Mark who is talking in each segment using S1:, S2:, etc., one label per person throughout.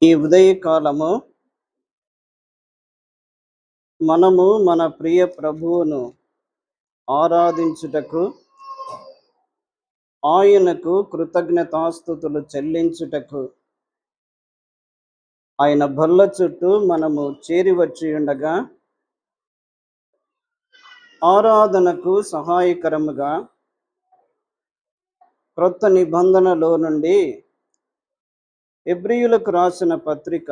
S1: ఈ ఉదయకాలము మనము మన ప్రియ ప్రభువును ఆరాధించుటకు, ఆయనకు కృతజ్ఞతాస్తుతులు చెల్లించుటకు, ఆయన బల్ల చుట్టూ మనము చేరి వచ్చి ఉండగా, ఆరాధనకు సహాయకరముగా క్రొత్త నిబంధనలో నుండి హెబ్రీయులకు రాసిన పత్రిక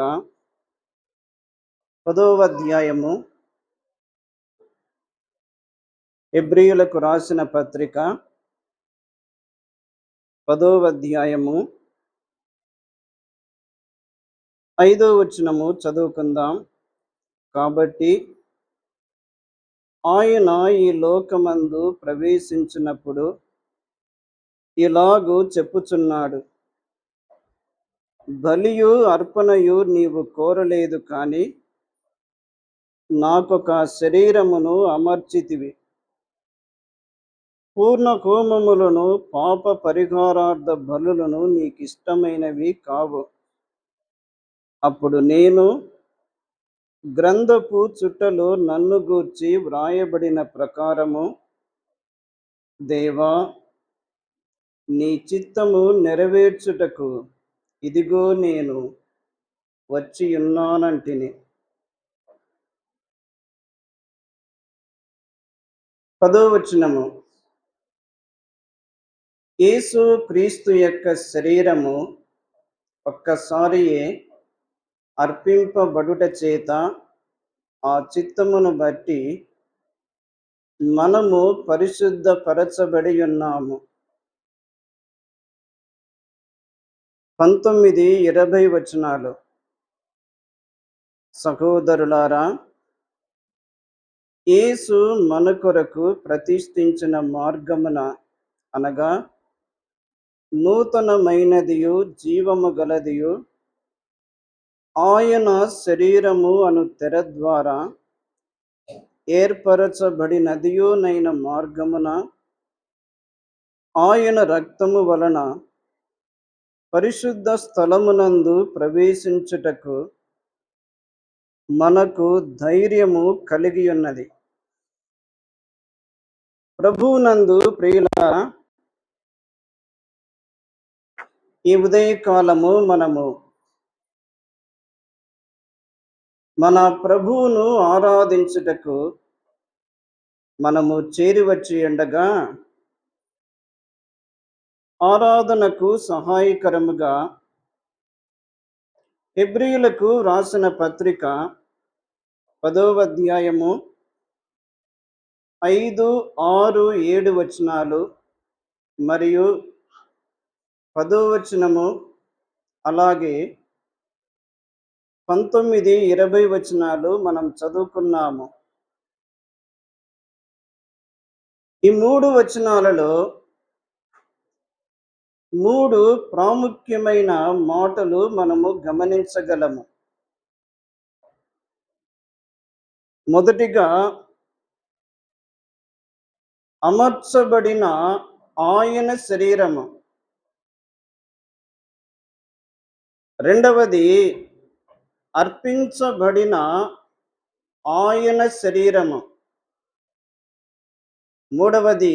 S1: 10వ అధ్యాయము, హెబ్రీయులకు రాసిన పత్రిక 10వ అధ్యాయము 5వ వచనము చదువుకుందాం. కాబట్టి ఆయన ఈ లోకమందు ప్రవేశించినప్పుడు ఇలాగూ చెప్పుచున్నాడు, బలియు అర్పణయు నీవు కోరలేదు కానీ నాకొక శరీరమును అమర్చితివి. పూర్ణ హోమములను పాప పరిహారార్థ బలులను నీకిష్టమైనవి కావు. అప్పుడు నేను గ్రంథపు చుట్టలో నన్ను గూర్చి వ్రాయబడిన ప్రకారము, దేవా, నీ చిత్తము నెరవేర్చుటకు ఇదిగో నేను వచ్చి ఉన్నానంటిని. 10వ వచనము, యేసు క్రీస్తు యొక్క శరీరము ఒక్కసారియే అర్పింపబడుట చేత ఆ చిత్తమును బట్టి మనము పరిశుద్ధపరచబడి ఉన్నాము. 19, 20 వచనాలు. సహోదరులారా, యేసు మన కొరకు ప్రతిష్ఠించిన మార్గమున, అనగా నూతనమైనదియు జీవము గలదియు ఆయన శరీరము అను తెర ద్వారా ఏర్పరచబడినదియునైన మార్గమున ఆయన రక్తము వలన పరిశుద్ధ స్థలమునందు ప్రవేశించుటకు మనకు ధైర్యము కలిగి ఉన్నది. ప్రభువునందు ప్రియులారా, ఈ ఉదయకాలము మనము మన ప్రభువును ఆరాధించుటకు మనము చేరి వచ్చి ఉండగా, ఆరాధనకు సహాయకరముగా హెబ్రీయులకు రాసిన పత్రిక 10వ అధ్యాయము 5, 6, 7 వచనాలు మరియు 10వ వచనము, అలాగే 19, 20 వచనాలు మనం చదువుకున్నాము. ఈ 3 వచనాలలో 3 ప్రాముఖ్యమైన మాటలు మనము గమనించగలము. మొదటిగా, అమర్చబడిన ఆయన శరీరము. రెండవది, అర్పించబడిన ఆయన శరీరము. మూడవది,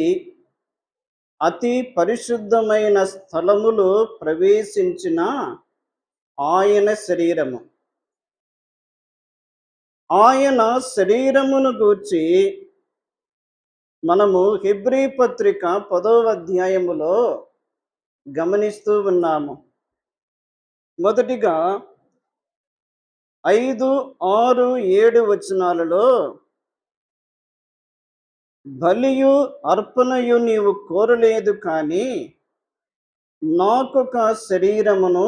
S1: అతి పరిశుద్ధమైన స్థలములో ప్రవేశించిన ఆయన శరీరము. ఆయన శరీరమును గూర్చి మనము హెబ్రీ పత్రిక 10వ అధ్యాయములో గమనిస్తూ ఉన్నాము. మొదటిగా 5, 6, 7 వచనాలలో, బలియు అర్పణయు నీవు కోరలేదు కానీ నాకొక శరీరమును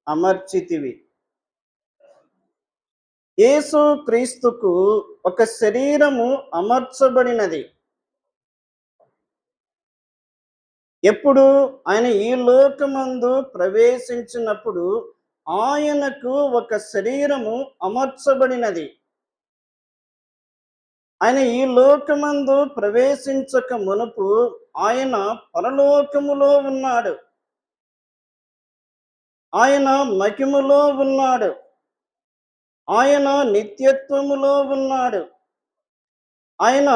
S1: అమర్చితివి. యేసు క్రీస్తుకు ఒక శరీరము అమర్చబడినది. ఎప్పుడు ఆయన ఈ లోకమందు ప్రవేశించినప్పుడు ఆయనకు ఒక శరీరము అమర్చబడినది. ఆయన ఈ లోకమందు ప్రవేశించక మునుపు ఆయన పరలోకములో ఉన్నాడు. ఆయన మహిమలో ఉన్నాడు. ఆయన నిత్యత్వములో ఉన్నాడు. ఆయన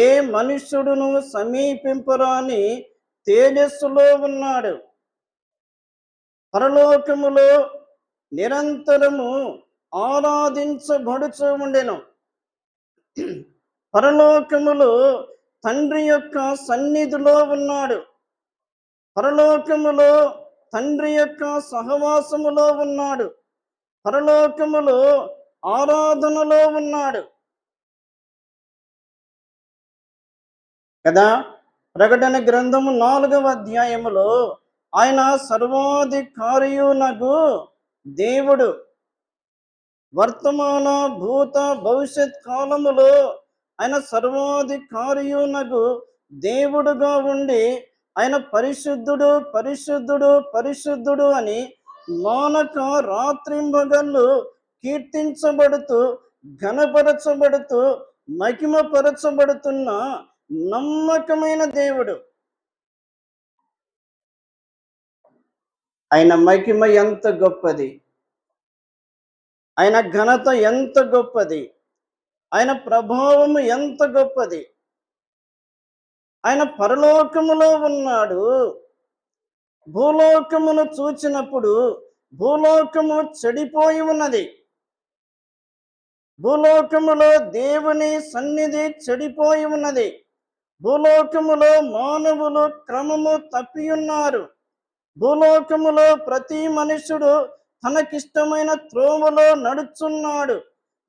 S1: ఏ మనుష్యుడును సమీపింపరాని తేజస్సులో ఉన్నాడు. పరలోకములో నిరంతరము ఆరాధించబడుచూ ఉండెను. పరలోకములో తండ్రి యొక్క సన్నిధిలో ఉన్నాడు. పరలోకములో తండ్రి యొక్క సహవాసములో ఉన్నాడు. పరలోకములో ఆరాధనలో ఉన్నాడు కదా. ప్రకటన గ్రంథము 4వ అధ్యాయములో ఆయన సర్వాధికారియునగు దేవుడు. వర్తమాన భూత భవిష్యత్ కాలములో ఆయన సర్వాధికారియునగు దేవుడుగా ఉండి ఆయన పరిశుద్ధుడు పరిశుద్ధుడు పరిశుద్ధుడు అని మానక రాత్రింబగళ్ళు కీర్తించబడుతూ ఘనపరచబడుతూ మహిమపరచబడుతున్న నమ్మకమైన దేవుడు. ఆయన మహిమ ఎంత గొప్పది, ఆయన ఘనత ఎంత గొప్పది, ఆయన ప్రభావము ఎంత గొప్పది. ఆయన పరలోకములో ఉన్నాడు. భూలోకమును చూచినప్పుడు భూలోకము చెడిపోయి ఉన్నది. భూలోకములో దేవుని సన్నిధి చెడిపోయి ఉన్నది. భూలోకములో మానవులు క్రమము తప్పి ఉన్నారు. భూలోకములో ప్రతి మనుషుడు తనకిష్టమైన త్రోవలో నడుచున్నాడు.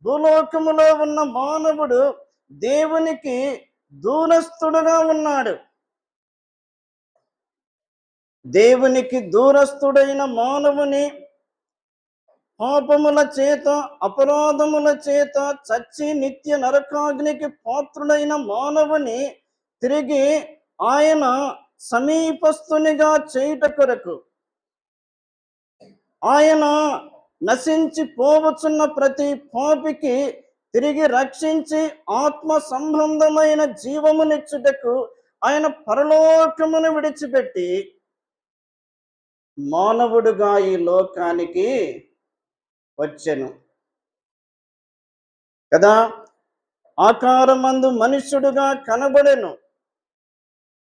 S1: భూలోకములో ఉన్న మానవుడు దేవునికి దూరస్తుడుగా ఉన్నాడు. దేవునికి దూరస్తుడైన మానవుని పాపముల చేత అపరాధముల చేత చచ్చి నిత్య నరకాగ్నికి పాత్రుడైన మానవుని తిరిగి ఆయన సమీపస్తునిగా చేయుట కొరకు, ఆయన నశించి పోవచున్న ప్రతి పాపికి తిరిగి రక్షించి ఆత్మ సంబంధమైన జీవమునిచ్చుటకు ఆయన పరలోకమును విడిచిపెట్టి మానవుడుగా ఈ లోకానికి వచ్చెను కదా. ఆకారమందు మనుష్యుడుగా కనబడెను.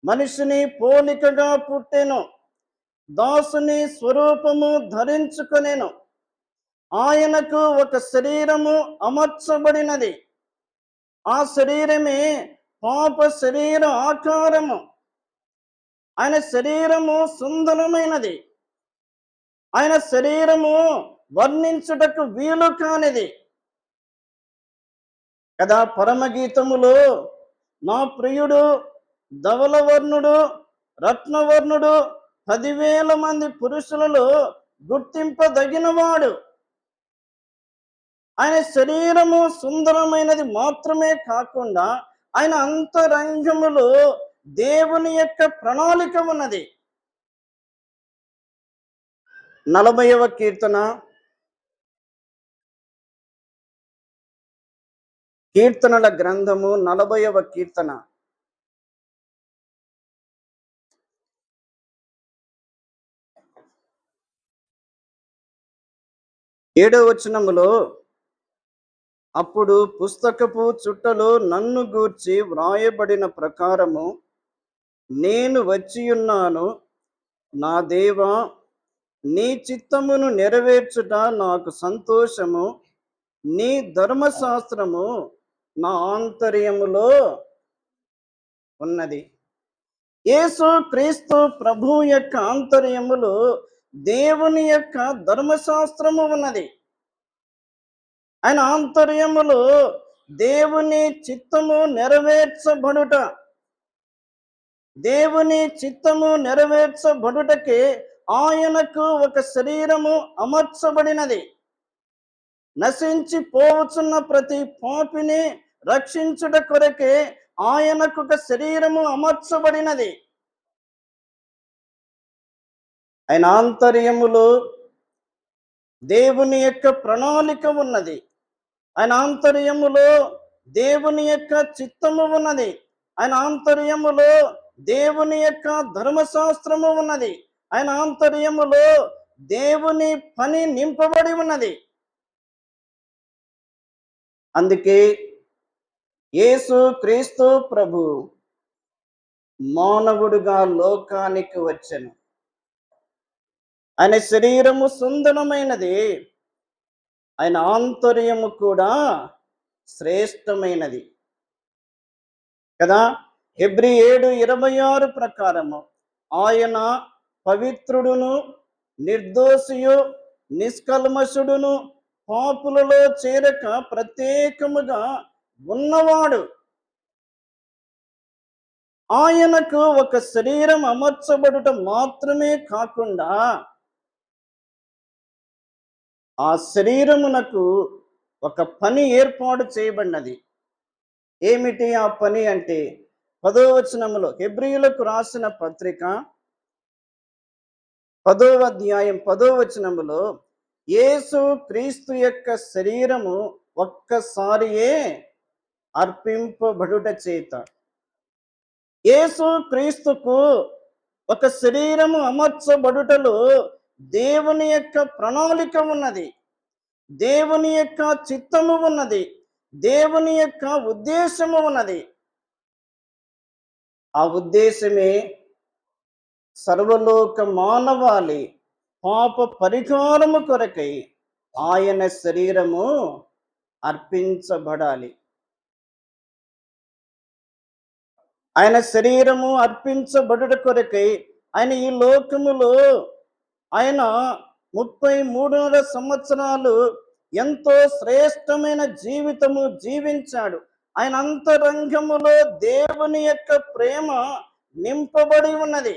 S1: మనిషిని పోలికగా పుట్టెను. దాసుని స్వరూపము ధరించుకొనెను. ఆయనకు ఒక శరీరము అమర్చబడినది. ఆ శరీరమే పాప శరీర ఆకారము. ఆయన శరీరము సుందరమైనది. ఆయన శరీరము వర్ణించుటకు వీలు కానిది కదా. పరమగీతములో నా ప్రియుడు ధవలవర్ణుడు రత్నవర్ణుడు 10,000 మంది పురుషులలో గుర్తింపదగినవాడు. ఆయన శరీరము సుందరమైనది మాత్రమే కాకుండా ఆయన అంతరంగములో దేవుని యొక్క ప్రణాళిక ఉన్నది. 40వ కీర్తన, కీర్తనల గ్రంథము 40వ కీర్తన 7వ వచనములో, అప్పుడు పుస్తకపు చుట్టలో నన్ను గూర్చి వ్రాయబడిన ప్రకారము నేను వచ్చియున్నాను. నా దేవా, నీ చిత్తమును నెరవేర్చుట నాకు సంతోషము. నీ ధర్మశాస్త్రము నా ఆంతర్యములో ఉన్నది. యేసు క్రీస్తు ప్రభు యొక్క ఆంతర్యములో దేవుని యొక్క ధర్మశాస్త్రము ఉన్నది. ఆయన ఆంతర్యములో దేవుని చిత్తము నెరవేర్చబడుట, దేవుని చిత్తము నెరవేర్చబడుటకే ఆయనకు ఒక శరీరము అమర్చబడినది. నశించి పోవచున్న ప్రతి పాపిని రక్షించుట కొరకే ఆయనకు ఒక శరీరము అమర్చబడినది. ఆయన ఆంతర్యములో దేవుని యొక్క ప్రణాళిక ఉన్నది. ఆయన ఆంతర్యములో దేవుని యొక్క చిత్తము ఉన్నది. ఆయన ఆంతర్యములో దేవుని యొక్క ధర్మశాస్త్రము ఉన్నది. ఆయన ఆంతర్యములో దేవుని పని నింపబడి ఉన్నది. అందుకే యేసు క్రీస్తు ప్రభు మానవుడుగా లోకానికి వచ్చెను. ఆయన శరీరము సుందరమైనది, ఆయన ఆంతర్యము కూడా శ్రేష్టమైనది కదా. హెబ్రీ 7:26 ప్రకారము ఆయన పవిత్రుడును, నిర్దోషియు, నిష్కల్మషుడును, పాపులలో చేరక ప్రత్యేకముగా ఉన్నవాడు. ఆయనకు ఒక శరీరం అమర్చబడుట మాత్రమే కాకుండా ఆ శరీరమునకు ఒక పని ఏర్పాటు చేయబడినది. ఏమిటి ఆ పని అంటే 10వ వచనములో, హెబ్రీయులకు రాసిన పత్రిక 10వ అధ్యాయం 10వ వచనములో, యేసు క్రీస్తు యొక్క శరీరము ఒక్కసారియే అర్పింపబడుట చేత, యేసు క్రీస్తుకు ఒక శరీరము అమర్చబడుటలో దేవుని యొక్క ప్రణాళిక ఉన్నది, దేవుని యొక్క చిత్తము ఉన్నది, దేవుని యొక్క ఉద్దేశము ఉన్నది. ఆ ఉద్దేశమే సర్వలోక మానవాళి పాప పరిహారము కొరకై ఆయన శరీరము అర్పించబడాలి. ఆయన శరీరము అర్పించబడుట కొరకై ఆయన ఈ లోకములో ఆయన 33 సంవత్సరాలు ఎంతో శ్రేష్టమైన జీవితము జీవించాడు. ఆయన అంతరంగములో దేవుని యొక్క ప్రేమ నింపబడి ఉన్నది.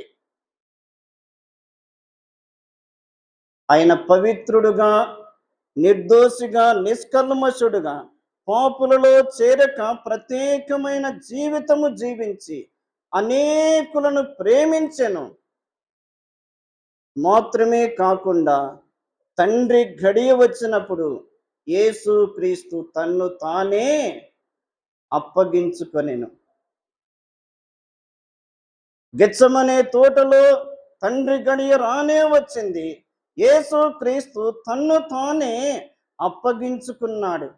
S1: ఆయన పవిత్రుడుగా, నిర్దోషిగా, నిష్కల్మషుడుగా, పాపులలో చేరక ప్రత్యేకమైన జీవితము జీవించి అనేకులను ప్రేమించెను. మాత్రమే కాకుండా తండ్రి గడియ వచ్చినప్పుడు యేసు క్రీస్తు తన్ను తానే అప్పగించుకొనెను. గెత్సెమనే తోటలో తండ్రి గడియ రానే వచ్చింది. యేసు క్రీస్తు తన్ను తానే అప్పగించుకున్నాడు.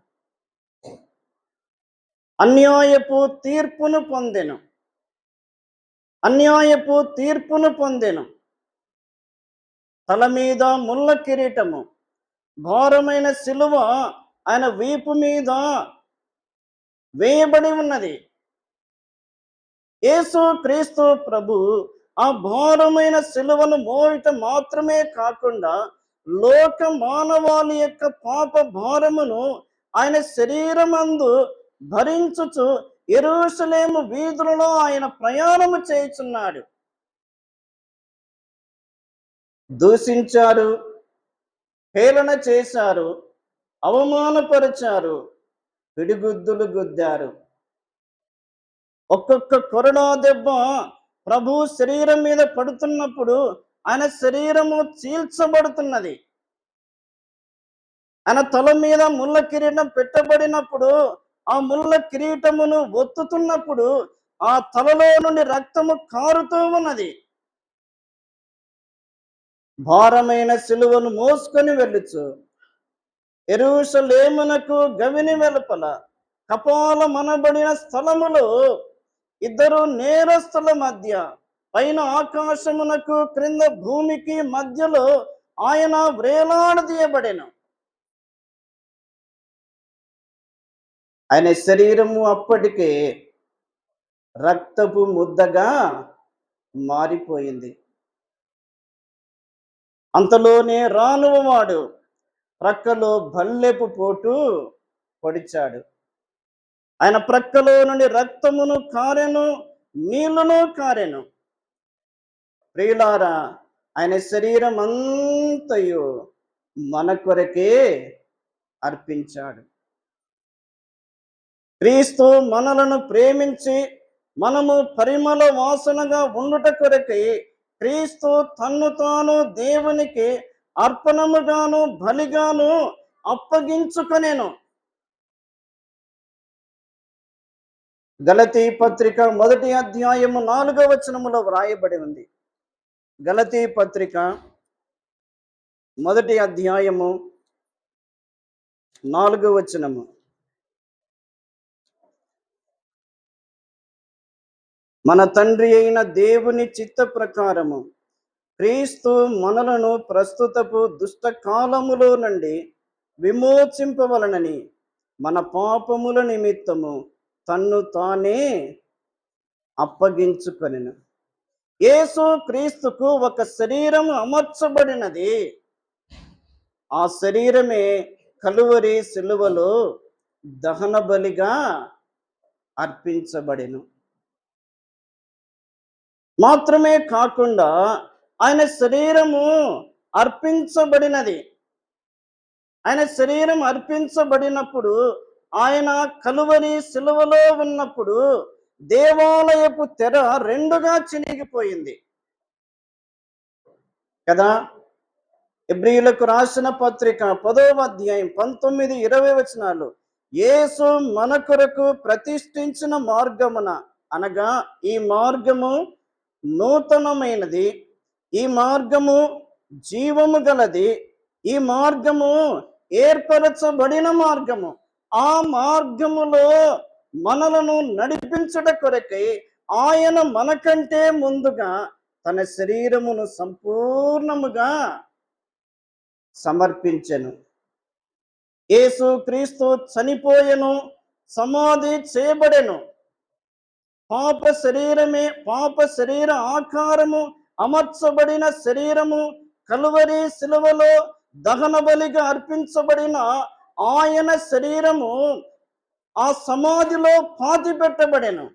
S1: అన్యాయపు తీర్పును పొందెను. అన్యాయపు తీర్పును పొందెను. తల మీద ముళ్ళ కిరీటము, ఘోరమైన సిలువ ఆయన వీపు మీద వేయబడి ఉన్నది. యేసు క్రీస్తు ప్రభు ఆ ఘోరమైన సిలువను మోయటం మాత్రమే కాకుండా లోక మానవాళి యొక్క పాప భారమును ఆయన శరీరమందు భరించుచు యెరూషలేము వీధులలో ఆయన ప్రయాణము చేయుచున్నాడు. దూషించారు, హేళన చేశారు, అవమానపరిచారు, పిడిగుద్దులు గుద్దారు. ఒక్కొక్క కొరడా దెబ్బ ప్రభు శరీరం మీద పడుతున్నప్పుడు ఆయన శరీరము చీల్చబడుతున్నది. ఆయన తల మీద ముళ్ళ కిరీటం పెట్టబడినప్పుడు ఆ ముళ్ళ కిరీటమును ఒత్తుతున్నప్పుడు ఆ తలలో నుండి రక్తము కారుతూ ఉన్నది. భారమైన సిలువను మోసుకొని వెళ్ళుచు యెరూషలేమునకు గవిని వెలుపల కపాలమనబడిన స్థలములో ఇద్దరు నేరస్తుల మధ్య, పైన ఆకాశమునకు క్రింద భూమికి మధ్యలో ఆయన వ్రేలాడదీయబడెను. ఆయన శరీరము అప్పటికే రక్తపు ముద్దగా మారిపోయింది. అంతలోనే రానువాడు ప్రక్కలో బల్లెపు పోటు పొడిచాడు. ఆయన ప్రక్కలో నుండి రక్తమును కారెను, నీళ్లను కారెను. ప్రియులారా, ఆయన శరీరం అంతయు మన కొరకే అర్పించాడు. క్రీస్తు మనలను ప్రేమించి మనము పరిమళ వాసనగా ఉండుట కొరకై క్రీస్తు తన్ను తాను దేవునికి అర్పణముగాను బలిగాను అప్పగించుకొనెను. గలతీ పత్రిక 1వ అధ్యాయము 4వ వచనములో వ్రాయబడి ఉంది. గలతీ పత్రిక మొదటి అధ్యాయము 4వ వచనము. మన తండ్రి అయిన దేవుని చిత్త ప్రకారము క్రీస్తు మనలను ప్రస్తుతపు దుష్ట కాలములో నుండి విమోచింపవలనని మన పాపముల నిమిత్తము తన్ను తానే అప్పగించుకొనెను. యేసు క్రీస్తుకు ఒక శరీరం అమర్చబడినది. ఆ శరీరమే కలువరి సిలువలో దహన బలిగా అర్పించబడెను. మాత్రమే కాకుండా ఆయన శరీరము అర్పించబడినది. ఆయన శరీరం అర్పించబడినప్పుడు, ఆయన కలువరి సిలువలో ఉన్నప్పుడు దేవాలయపు తెర రెండుగా చినిగిపోయింది కదా. హెబ్రీయులకు రాసిన పత్రిక 10వ అధ్యాయం 19, 20 వచనాలు, యేసు మన కొరకు ప్రతిష్ఠించిన మార్గమున, అనగా ఈ మార్గము నూతనమైనది, ఈ మార్గము జీవము గలది, ఈ మార్గము ఏర్పరచబడిన మార్గము. ఆ మార్గములో మనలను నడిపించుట కొరకై ఆయన మనకంటే ముందుగా తన శరీరమును సంపూర్ణముగా సమర్పించెను. యేసు క్రీస్తు చనిపోయెను, సమాధి చేయబడెను. పాప శరీర ఆకారము అమర్చబడిన శరీరము కలువరి సిలువలో దహన బలిగా అర్పించబడిన ఆయన శరీరము ఆ సమాధిలో పాతి పెట్టబడెను.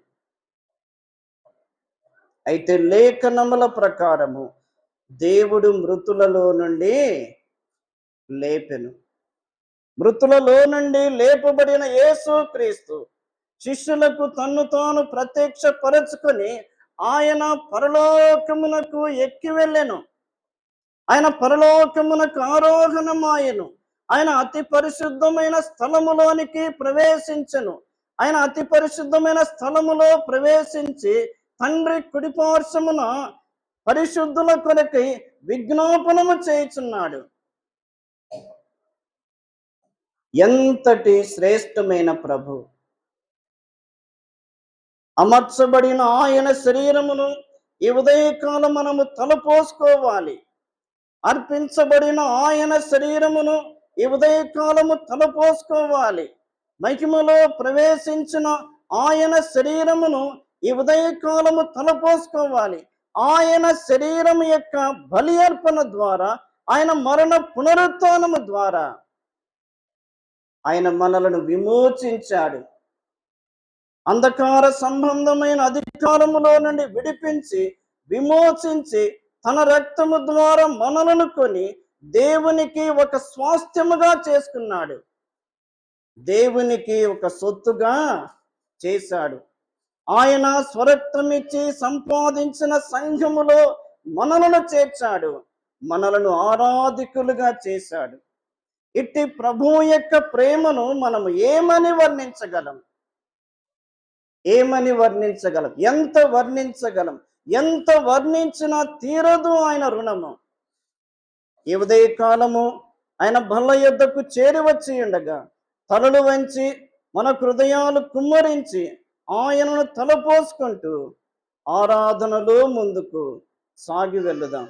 S1: అయితే లేఖనముల ప్రకారము దేవుడు మృతులలో నుండి లేపెను. మృతులలో నుండి లేపబడిన యేసు క్రీస్తు శిష్యులకు తన్ను తాను ప్రత్యక్షపరచుకొని ఆయన పరలోకమునకు ఎక్కి వెళ్ళెను. ఆయన పరలోకమునకు ఆరోహణమాయెను. ఆయన అతి పరిశుద్ధమైన స్థలములోనికి ప్రవేశించెను. ఆయన అతి పరిశుద్ధమైన స్థలములో ప్రవేశించి తండ్రి కుడిపార్శ్వమున పరిశుద్ధుల కొరకై విజ్ఞాపనము చేయుచున్నాడు. ఎంతటి శ్రేష్టమైన ప్రభు! అమర్చబడిన ఆయన శరీరమును ఈ ఉదయకాలం మనము తలపోసుకోవాలి. అర్పించబడిన ఆయన శరీరమును ఈ ఉదయకాలము తలపోసుకోవాలి. మహిమలో ప్రవేశించిన ఆయన శరీరమును ఈ ఉదయకాలము తలపోసుకోవాలి. ఆయన శరీరం యొక్క బలి అర్పణ ద్వారా, ఆయన మరణ పునరుత్థానము ద్వారా ఆయన మనలను విమోచించాడు. అంధకార సంబంధమైన అధికారములో నుండి విడిపించి విమోచించి తన రక్తము ద్వారా మనలను కొని దేవునికి ఒక స్వాస్థ్యముగా చేసుకున్నాడు. దేవునికి ఒక సొత్తుగా చేశాడు. ఆయన స్వరక్తమిచ్చి సంపాదించిన సంఘములో మనలను చేర్చాడు. మనలను ఆరాధికులుగా చేశాడు. ఇట్టి ప్రభువు యొక్క ప్రేమను మనము ఏమని వర్ణించగలం? ఎంత వర్ణించగలం? ఎంత వర్ణించినా తీరదు ఆయన రుణము. ఈ ఉదయకాలము ఆయన బల్ల యొద్దకు చేరి వచ్చి ఉండగా తలలు వంచి మన హృదయాలు కుమ్మరించి ఆయనను తలపోసుకుంటూ ఆరాధనలో ముందుకు సాగి వెళ్ళుదాం.